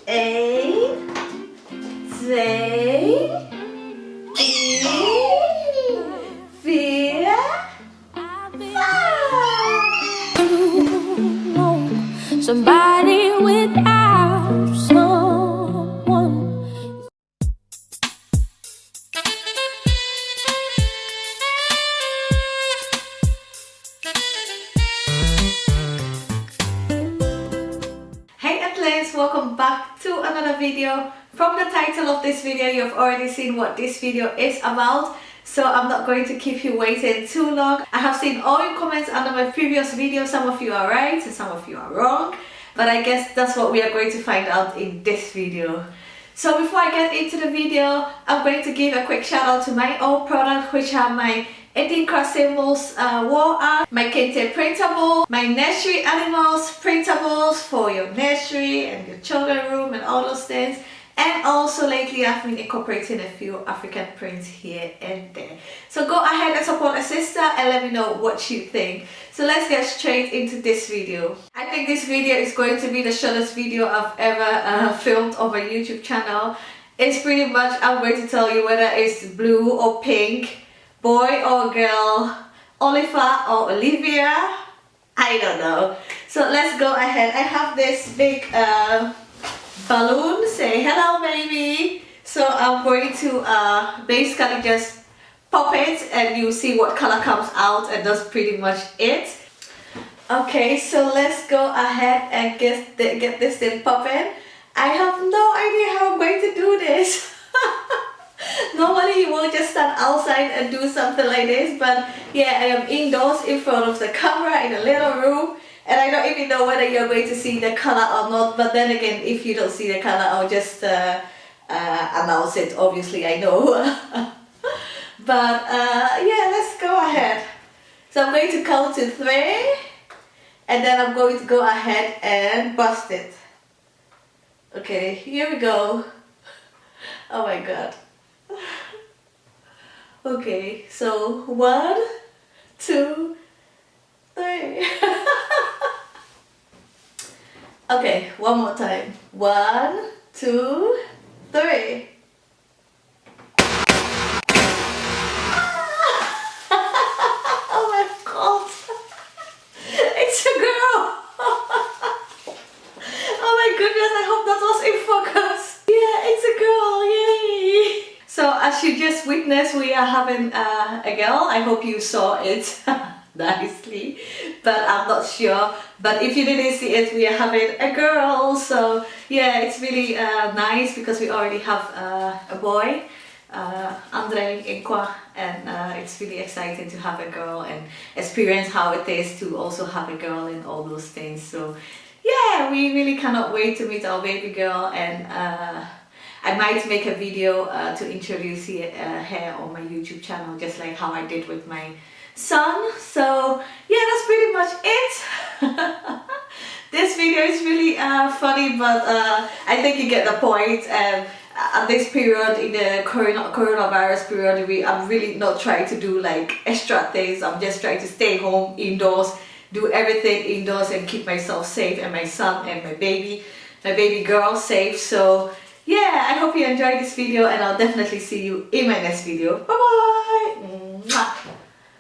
1, 2, 3, 4, 5. Somebody without someone. Hey Adedelicious, welcome back to another video. From the title of this video, you've already seen what this video is about, so I'm not going to keep you waiting too long. I have seen all your comments under my previous video. Some of you are right and some of you are wrong, but I guess that's what we are going to find out in this video. So before I get into the video, I'm going to give a quick shout out to my own product, which are my Adinkra symbols wall art, my kente printable, my nursery animals printables for your nursery and your children's room and all those things. And also lately I've been incorporating a few African prints here and there. So go ahead and support a sister and let me know what you think. So let's get straight into this video. I think this video is going to be the shortest video I've ever filmed on my YouTube channel. It's pretty much, I'm going to tell you whether it's blue or pink, boy or girl, Oliver or Olivia, I don't know. So let's go ahead. I have this big balloon, say hello baby. So I'm going to basically just pop it and you see what color comes out, and that's pretty much it. Okay, so let's go ahead and get this thing popping. I have no idea how I'm going to do this. Normally you will just stand outside and do something like this, but yeah, I am indoors in front of the camera in a little room. And I don't even know whether you're going to see the color or not, but then again, if you don't see the color, I'll just announce it, obviously, I know. But yeah, let's go ahead. So I'm going to count to 3, and then I'm going to go ahead and bust it. Okay, here we go. Oh my god. Okay, so 1, 2, 3. Okay, one more time. 1, 2, 3. Oh my god. It's a girl. Oh my goodness, I hope that was in focus. Yeah, it's a girl, yay. So as you just witnessed, we are having a girl. I hope you saw it nicely, but I'm not sure. But if you didn't see it, we are having a girl. So yeah, it's really nice because we already have a boy, Adinkra, and it's really exciting to have a girl and experience how it is to also have a girl and all those things. So yeah, we really cannot wait to meet our baby girl, and I might make a video to introduce her on my YouTube channel, just like how I did with my son. So yeah, that's pretty much it. This video is really funny, but I think you get the point. At this period, in the coronavirus period, I'm really not trying to do like extra things. I'm just trying to stay home indoors, do everything indoors, and keep myself safe and my son and my baby girl safe. So yeah, I hope you enjoyed this video, and I'll definitely see you in my next video. Bye bye.